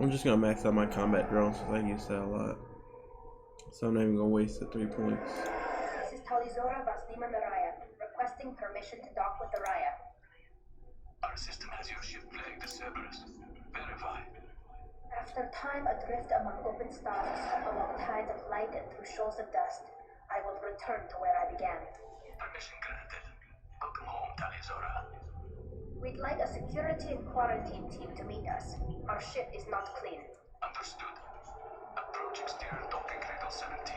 I'm just gonna max out my combat drones because I use that a lot. So I'm not even gonna waste the 3 points. This is Talizora Vaslima Naraya, requesting permission to dock with the Raya. Our system has your ship flagged as Cerberus. Verify. After time adrift among open stars, along tides of light and through shoals of dust, I will return to where I began. Permission granted. Welcome home, Talizora. We'd like a security and quarantine team to meet us. Our ship is not clean. Understood. Approach exterior docking cradle 17.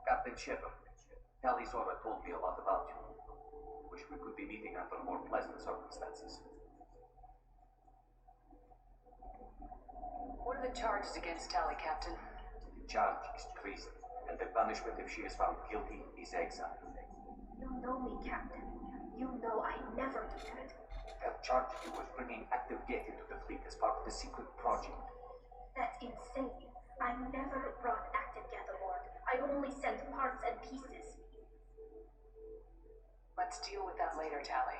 Captain Shepard, Talizora told me a lot about you. Wish we could be meeting under more pleasant circumstances. What are the charges against Tali, Captain? The charge is treason, and the punishment if she is found guilty is exile. You know me, Captain. You know I never do that. Have charged you with bringing active Geth into the fleet as part of the secret project. That's insane. I never brought active Geth aboard. I only sent parts and pieces. Let's deal with that later, Tali.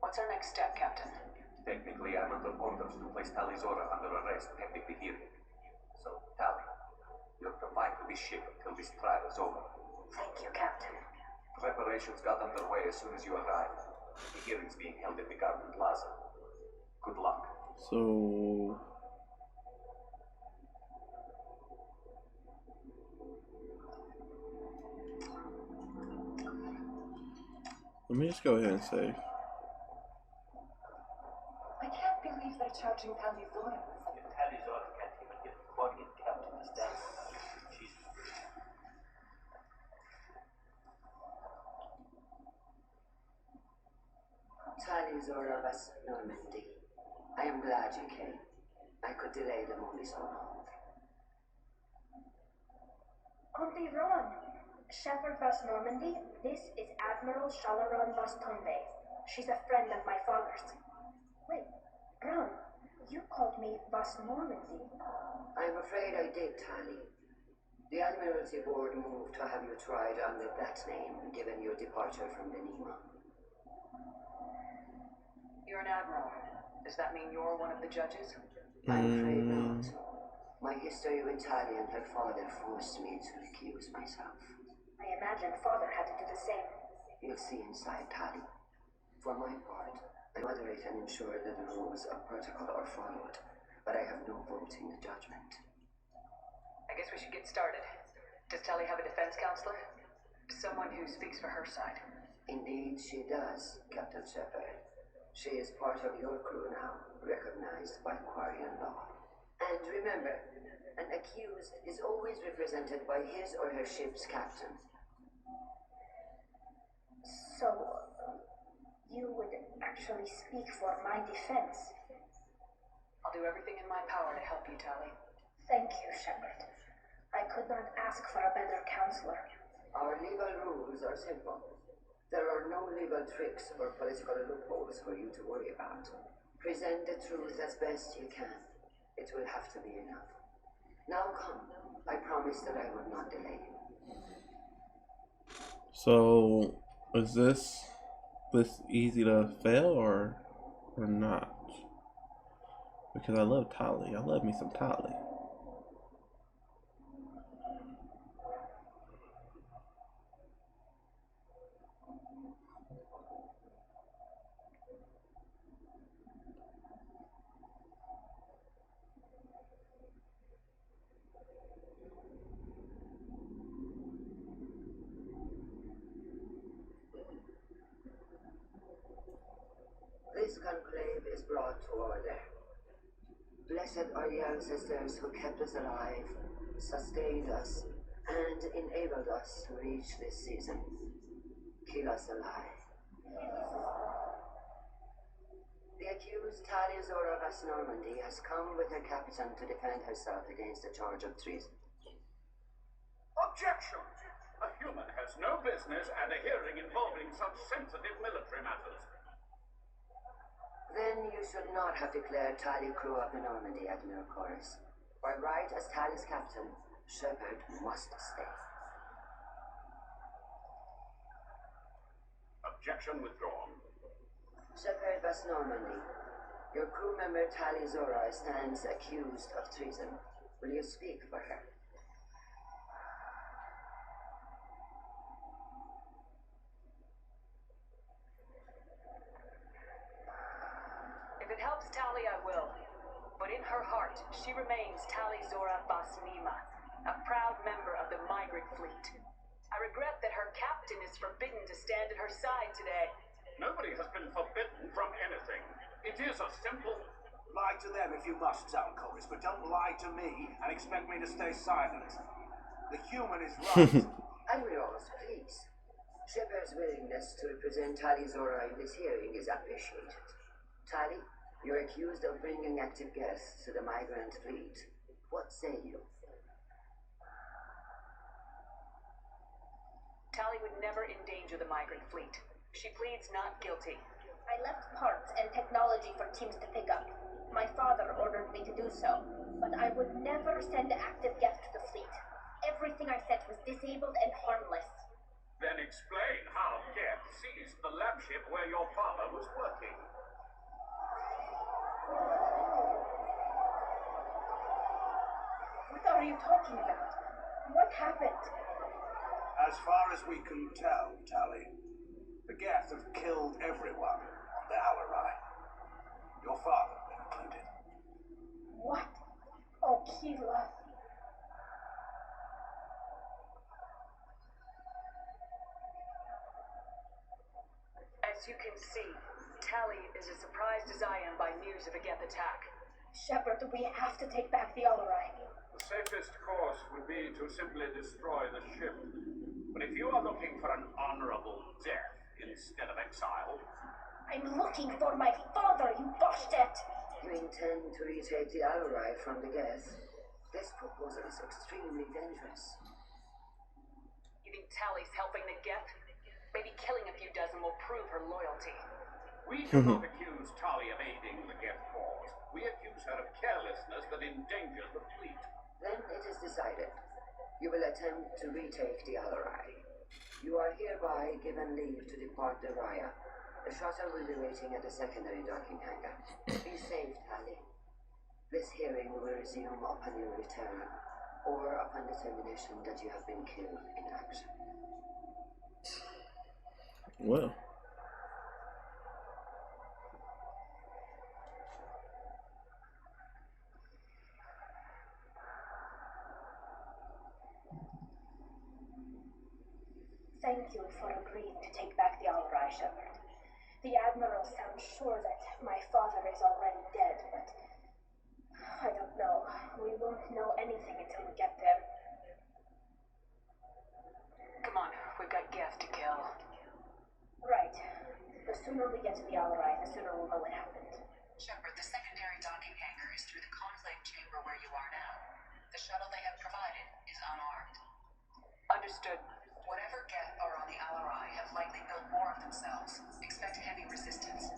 What's our next step, Captain? Technically, I'm under orders to place Talizora under arrest pending the hearing. So, Tali, you're confined to this ship until this trial is over. Thank you, Captain. Preparations got underway as soon as you arrived. The hearing's being held at the Garden Plaza. Good luck. So let me just go ahead and save. I can't believe they're charging Talizora. Talizora can't even get the Quarian captain's death. She's... Talizora was Normandy. I am glad you came. I could delay them only so long. Auntie Ron, Shepard Vas Normandy, this is Admiral Shalaron Vas Tombe. She's a friend of my father's. Wait, Ron, you called me Vas Normandy. I'm afraid I did, Tali. The Admiralty Board moved to have you tried under that name, given your departure from the Nima. You're an admiral. Does that mean you're one of the judges? I'm afraid not. My history with Tali and her father forced me to recuse myself. I imagine father had to do the same. You'll see inside, Tali. For my part, I moderate and ensure that the rules of protocol are followed, but I have no vote in the judgment. I guess we should get started. Does Tali have a defense counselor? Someone who speaks for her side. Indeed, she does, Captain Shepard. She is part of your crew now, recognized by Quarian law. And remember, an accused is always represented by his or her ship's captain. So, you would actually speak for my defense? I'll do everything in my power to help you, Tali. Thank you, Shepard. I could not ask for a better counselor. Our legal rules are simple. There are no legal tricks or political loopholes for you to worry about. Present the truth as best you can. It will have to be enough. Now come. I promise that I will not delay you. So is this easy to fail or not? Because I love Tali. I love me some Tali. This conclave is brought to order. Blessed are the ancestors who kept us alive, sustained us, and enabled us to reach this season. Keep us alive. The accused Talizora Vas Normandy has come with her captain to defend herself against a charge of treason. Objection! A human has no business at a hearing involving such sensitive military matters. Then you should not have declared Tali crew of the Normandy, Admiral Chorus. By right as Tali's captain, Shepard must stay. Objection withdrawn. Shepard Bas Normandy, your crew member Tali Zora stands accused of treason. Will you speak for her? If it helps Tali, I will. But in her heart, she remains Tali Zora Basnima, a proud member of the migrant fleet. I regret that her captain is forbidden to stand at her side today. Nobody has been forbidden from anything. It is a simple... Lie to them if you must, Zalcoris, but don't lie to me and expect me to stay silent. The human is right. Admirals, please. Shepard's willingness to represent Tali Zora in this hearing is appreciated. Tali, you're accused of bringing active guests to the migrant fleet. What say you? Tali would never endanger the migrant fleet. She pleads not guilty. I left parts and technology for teams to pick up. My father ordered me to do so, but I would never send active guests to the fleet. Everything I sent was disabled and harmless. Then explain how Geth seized the lab ship where your father was working. What are you talking about? What happened? As far as we can tell, Tali, the Geth have killed everyone on the Alarai. Your father included. What? Oh, Kira. As you can see, Tali is as surprised as I am by news of a Geth attack. Shepard, we have to take back the Alarai. The safest course would be to simply destroy the ship. But if you are looking for an honorable death instead of exile... I'm looking for my father, you bastet! You intend to retake the Alarai from the Geth? This proposal is extremely dangerous. You think Tali's helping the Geth? Maybe killing a few dozen will prove her loyalty. We do not accuse Tali of aiding the Geth cause. We accuse her of carelessness that endangers the fleet. Then it is decided. You will attempt to retake the Alarai. You are hereby given leave to depart the Raya. The shuttle will be waiting at the secondary docking hangar. Be safe, Tali. This hearing will resume upon your return, or upon determination that you have been killed in action. Well. Thank you for agreeing to take back the Alarai, Shepard. The Admiral sounds sure that my father is already dead, but I don't know. We won't know anything until we get there. Come on, we've got Geth to kill. Right. The sooner we get to the Alarai, the sooner we'll know what happened. Shepard, the secondary docking hangar is through the conclave chamber where you are now. The shuttle they have provided is unarmed. Understood. Whatever Geth are on the Alarai have likely built more of themselves. Expect heavy resistance.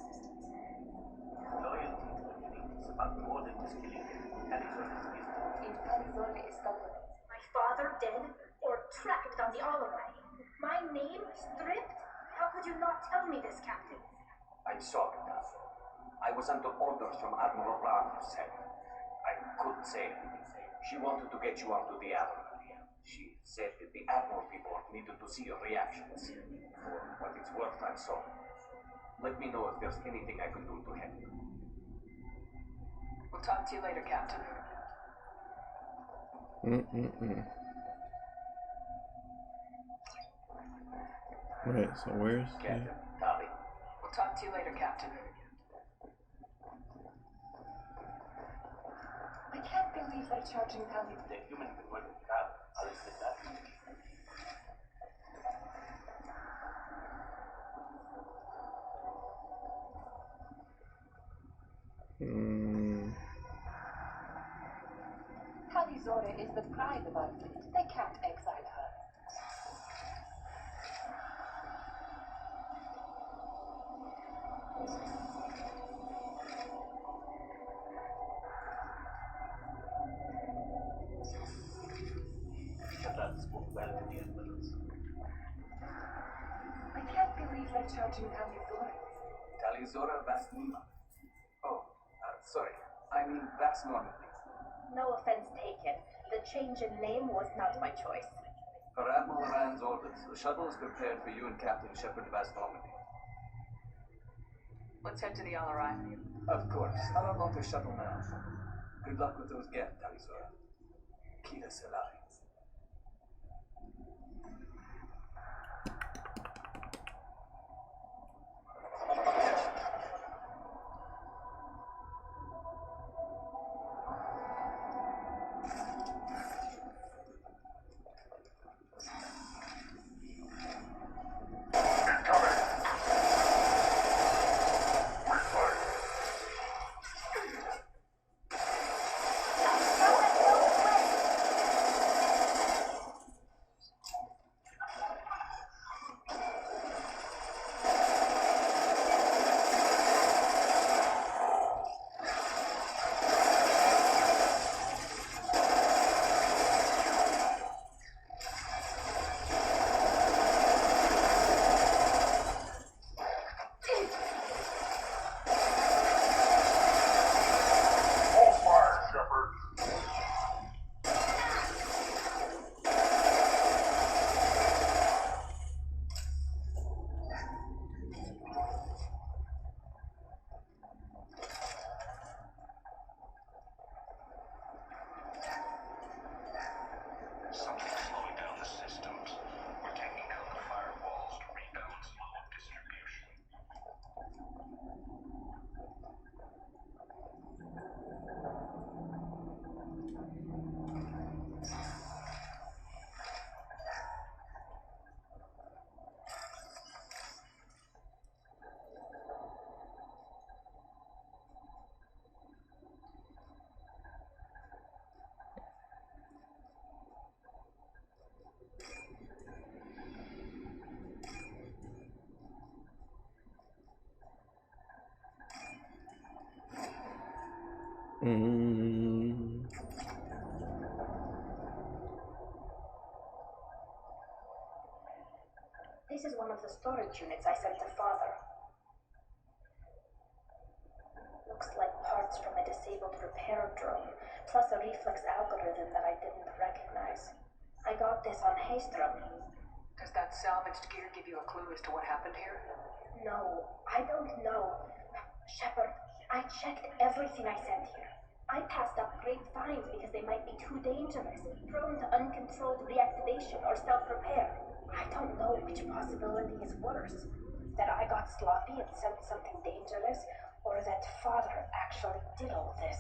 Loyalty to the fleet is about more than just killing them. Talizora is gift. If Talizora is stolen, my father dead or trapped on the Alarai, my name stripped? How could you not tell me this, Captain? I'm sorry, Taz. I was under orders from Admiral Brown herself. I couldn't say anything. She wanted to get you onto the Alarai. She said that the Admiral people needed to see your reactions. For what it's worth, I'm sorry. Let me know if there's anything I can do to help. We'll talk to you later, Captain. Right, so where's Captain, Tali. We'll talk to you later, Captain. I can't believe they're charging Tali. The human can work with Tali. I'll admit that. Tali Zora is the pride of our fleet. They can't exile her. reach out to Talizora? Talizora Vasnima. Oh, sorry. I mean Vas Normandy. No offense taken. The change in name was not my choice. Per Admiral Rand's orders, the shuttle is prepared for you and Captain Shepard Vas Normandy. Let's head to the LRI. Of course. I'll unlock the shuttle now. Good luck with those geth, Talizora. Kira Selai. Something's slowing down the systems. We're taking down the firewalls to rebalance load distribution. This is one of the storage units I sent to Father. Looks like parts from a disabled repair drone, plus a reflex algorithm that I didn't recognize. I got this on Haystrom. Does that salvaged gear give you a clue as to what happened here? No, I don't know. Shepard, I checked everything I sent here. I passed up great finds because they might be too dangerous, prone to uncontrolled reactivation or self-repair. I don't know which possibility is worse. That I got sloppy and sent something dangerous, or that Father actually did all this.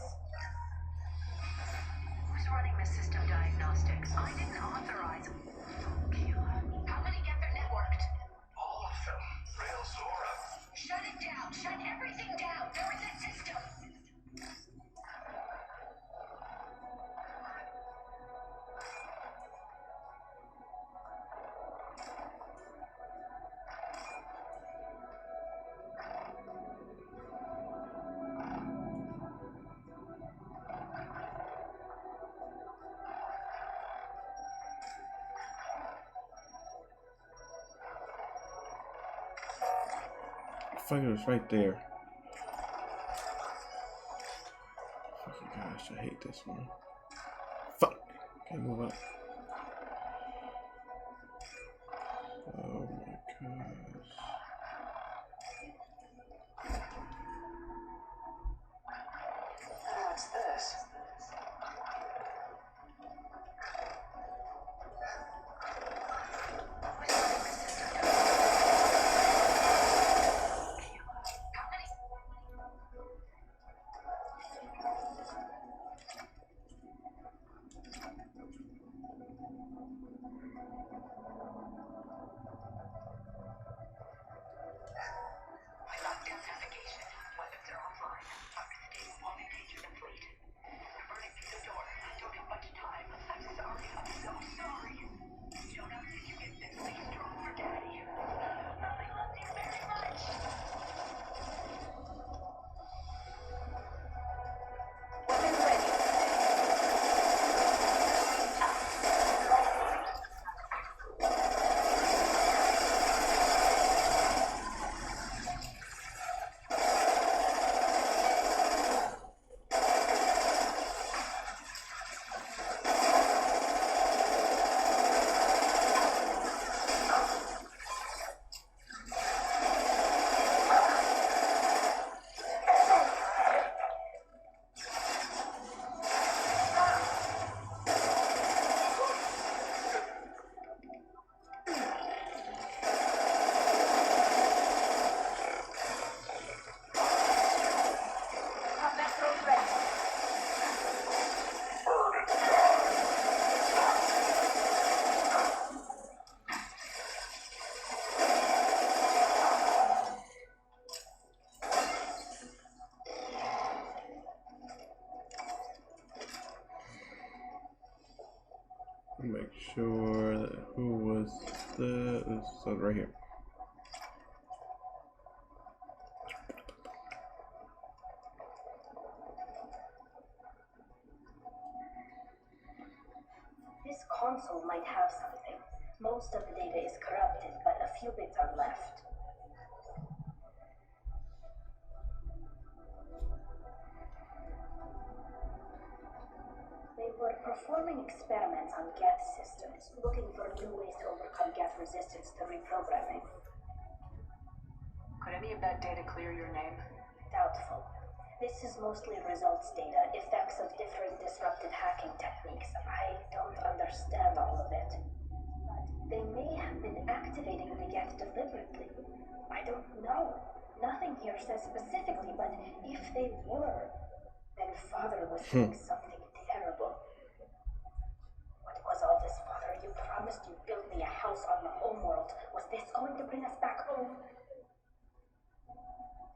Who's running the system diagnostics? I didn't authorize. How many get their networked? All of them. Rail Zora. Shut it down. Shut everything down. There is a system. Fuck, it was right there. Fucking gosh, I hate this one. Fuck! Can't move up. Oh my gosh. What's this? Make sure that who was this? So right here. This console might have something. Most of the data is corrupted, but a few bits are left. They were performing experiments on Geth systems, looking for new ways to overcome Geth resistance to reprogramming. Could any of that data clear your name? Doubtful. This is mostly results data, effects of different disruptive hacking techniques. I don't understand all of it. But they may have been activating the Geth deliberately. I don't know. Nothing here says specifically, but if they were, then Father was doing something terrible. What was all this, Father? You promised you'd build me a house on the homeworld. Was this going to bring us back home?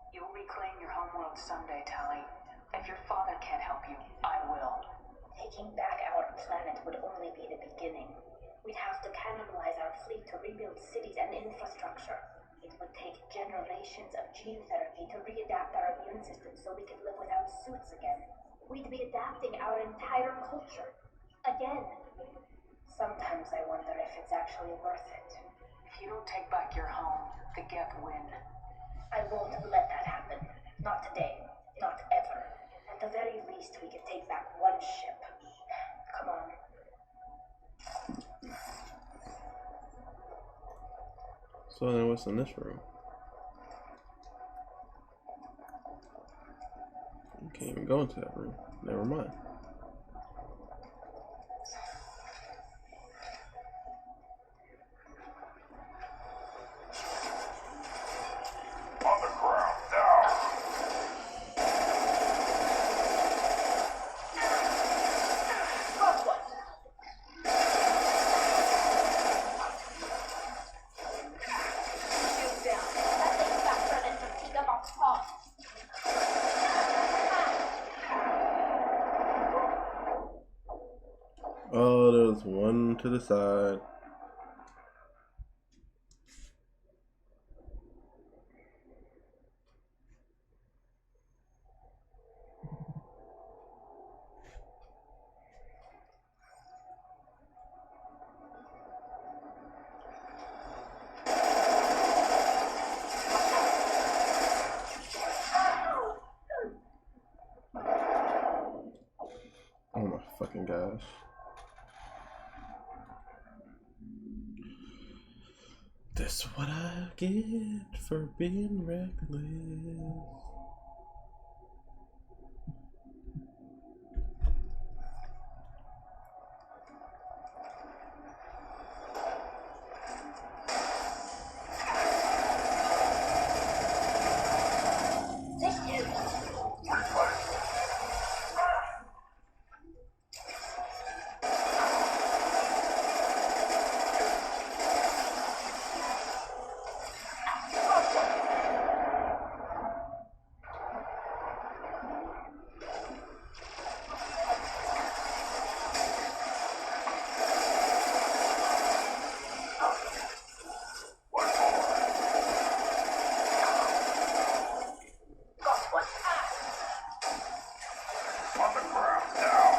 You'll reclaim your homeworld someday, Tali. If your father can't help you, I will. Taking back our planet would only be the beginning. We'd have to cannibalize our fleet to rebuild cities and infrastructure. It would take generations of gene therapy to readapt our immune system so we could live without suits again. We'd be adapting our entire culture. Again. Sometimes I wonder if it's actually worth it. If you don't take back your home, the Geth win. I won't let that happen. Not today. Not ever. At the very least, we could take back one ship. Come on. So then what's in this room? You can't even go into that room. Never mind. On the ground now. Shields down. Oh, there's one to the side. Oh my fucking gosh. That's what I get for being reckless. On the ground now.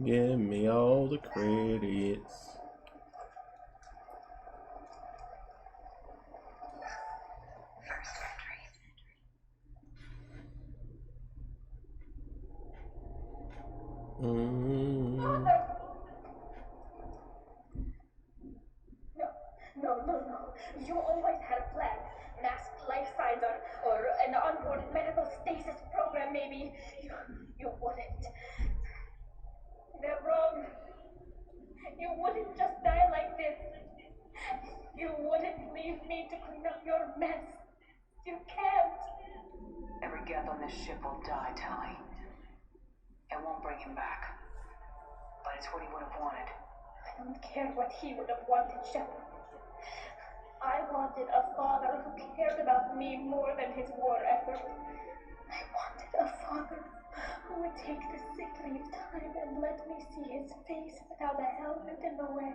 Give me all the credits. Father, clean up your mess. You can't. Every Geth on this ship will die, Tali. It won't bring him back. But it's what he would have wanted. I don't care what he would have wanted, Shepard. I wanted a father who cared about me more than his war effort. I wanted a father who would take the sick leave time and let me see his face without a helmet in the way.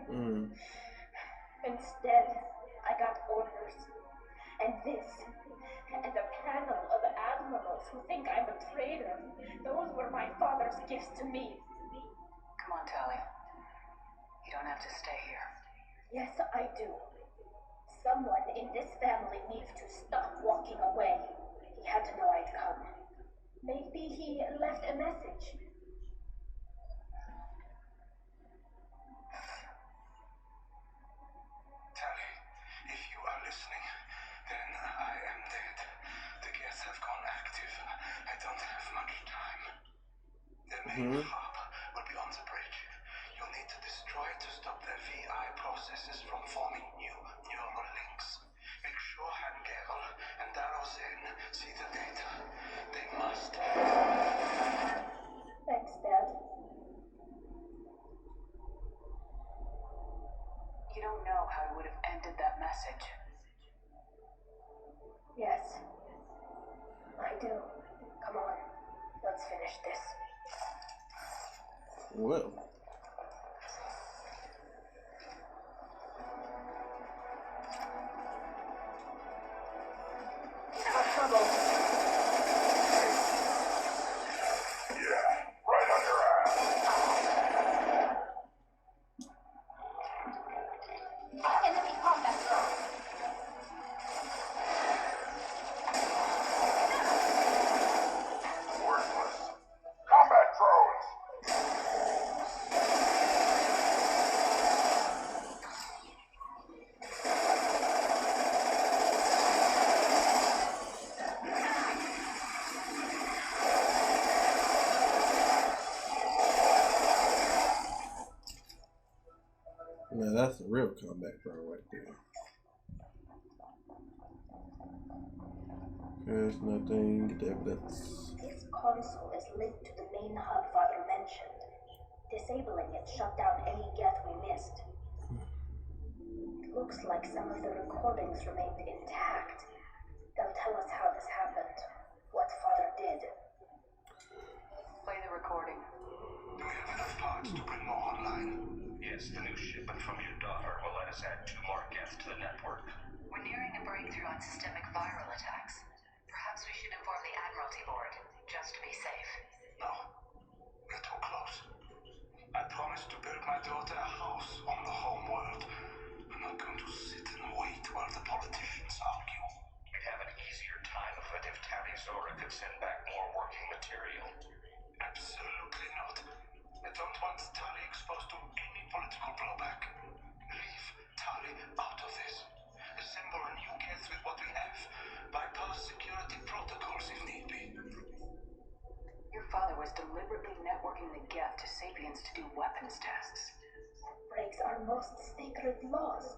Instead, I got orders. And this, and a panel of admirals who think I'm a traitor. Those were my father's gifts to me. Come on, Tali. You don't have to stay here. Yes, I do. Someone in this family needs to stop walking away. He had to know I'd come. Maybe he left a message. Tali, if you are listening, then I am dead. The Geth have gone active. I don't have much time. The main hub will be on the bridge. You'll need to destroy it to stop their VI processes from forming new neural links. Make sure Hangel and Darozen see the data. They must. Thanks, Dad. You don't know how he would have ended that message. Yes, I do. Come on, let's finish this. Well. Have trouble. Enemy combat drone. Worthless. Combat drones! Now that's a real combat drone right there. There's nothing evidence. This console is linked to the main hub Father mentioned. Disabling it shut down any Geth we missed. It looks like some of the recordings remained intact. They'll tell us how this happened, what Father did. Play the recording. Do we have enough parts to bring more online? Yes, the new shipment from your daughter will let us add 2 more Geth to the network. We're nearing a breakthrough on systemic viral attacks. Perhaps we should inform the Admiralty Board, just to be safe. No. We're too close. I promised to build my daughter a house on the home world. I'm not going to sit and wait while the politicians argue. We'd have an easier time of it if Tali Zora could send back more working material. Absolutely not. I don't want Tali exposed to any political blowback. Leave Tali out of this. Assemble a new Geth with what we have. Bypass security protocols if need be. Your father was deliberately networking the Geth to Sapiens to do weapons tests. Breaks our most sacred laws.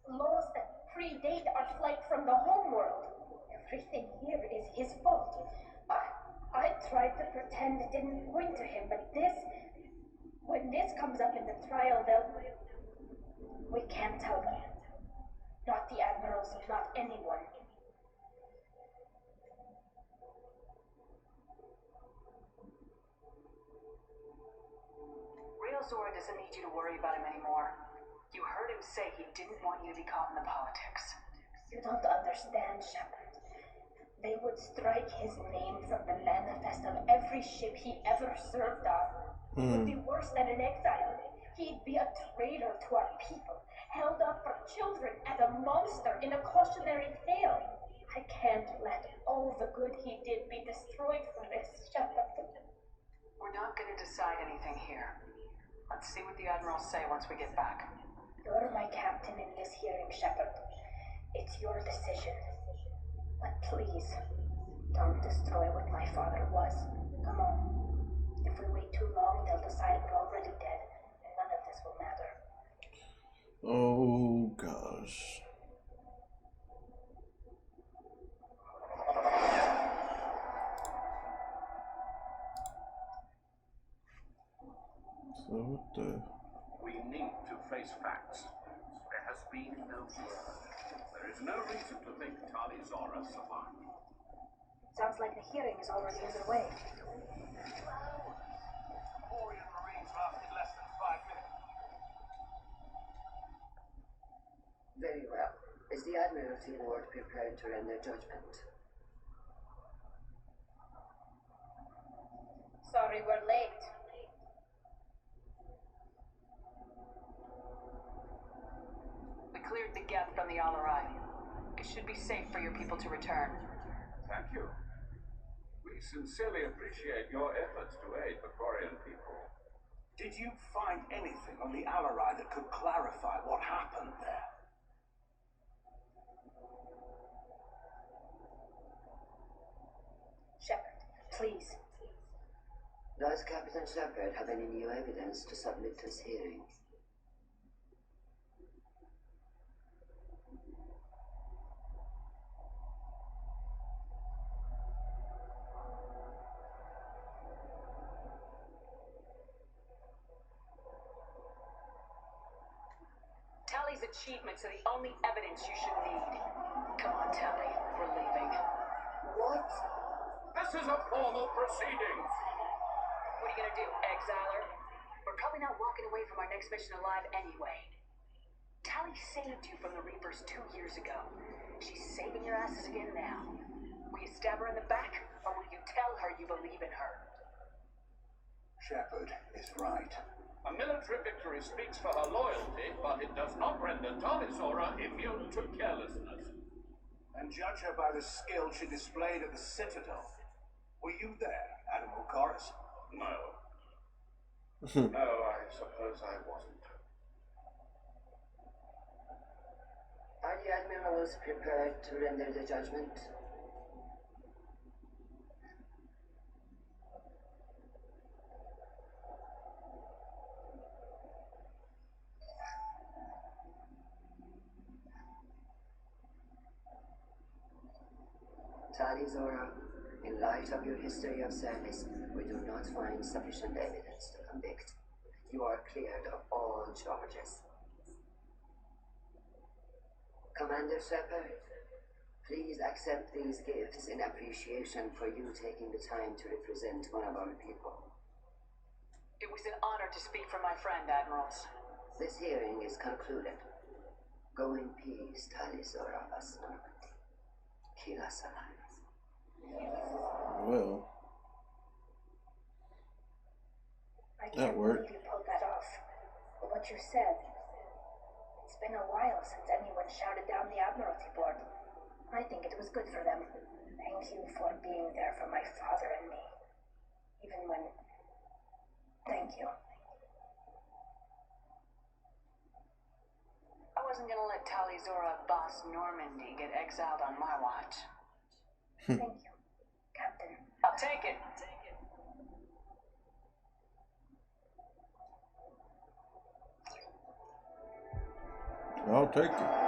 Laws that predate our flight from the homeworld. Everything here is his fault. I tried to pretend it didn't point to him, but when this comes up in the trial, we can't tell them. Not the admirals, not anyone. Real Zora doesn't need you to worry about him anymore. You heard him say he didn't want you to be caught in the politics. You don't understand, Shepard. They would strike his name from the manifest of every ship he ever served on. It would be worse than an exile. He'd be a traitor to our people, held up for children as a monster in a cautionary tale. I can't let all the good he did be destroyed for this, Shepard. We're not going to decide anything here. Let's see what the admirals say once we get back. You're my captain in this hearing, Shepard. It's your decision. But please, don't destroy what my father was. Come on. If we wait too long, they'll decide we're already dead, and none of this will matter. Oh gosh. So what the? We need to face facts. There has been no blood. There is no reason to think Tali Zora survived. Sounds like the hearing is already underway. Orion Marines lasted less than 5 minutes. Very well. Is the Admiralty Board prepared to render judgment? Sorry we're late. We cleared the gap from the Alarai. It should be safe for your people to return. Thank you. We sincerely appreciate your efforts to aid the Quarian people. Did you find anything on the Alarai that could clarify what happened there? Shepard, please. Does Captain Shepard have any new evidence to submit to this hearing? Tali's achievements are the only evidence you should need. Come on, Tali. We're leaving. What? This is a formal proceeding. What are you gonna do, exile her? We're probably not walking away from our next mission alive anyway. Tali saved you from the Reapers 2 years ago. She's saving your asses again now. Will you stab her in the back, or will you tell her you believe in her? Shepard is right. A military victory speaks for her loyalty, but it does not render Tali Zora immune to carelessness. And judge her by the skill she displayed at the Citadel. Were you there, Admiral Chorus? No. No, I suppose I wasn't. Are the Admirals prepared to render the judgment? Tali Zora, in light of your history of service, we do not find sufficient evidence to convict. You are cleared of all charges. Commander Shepard, please accept these gifts in appreciation for you taking the time to represent one of our people. It was an honor to speak for my friend, Admirals. This hearing is concluded. Go in peace, Tali Zora Basnormandi. Kila Salam. Well, I that can't worked. believe you pulled that off. But what you said, it's been a while since anyone shouted down the Admiralty Board. I think it was good for them. Thank you for being there for my father and me. Even when... Thank you. I wasn't gonna let Tali Zora Boss Normandy get exiled on my watch. Thank you, Captain. I'll take it. I'll take it.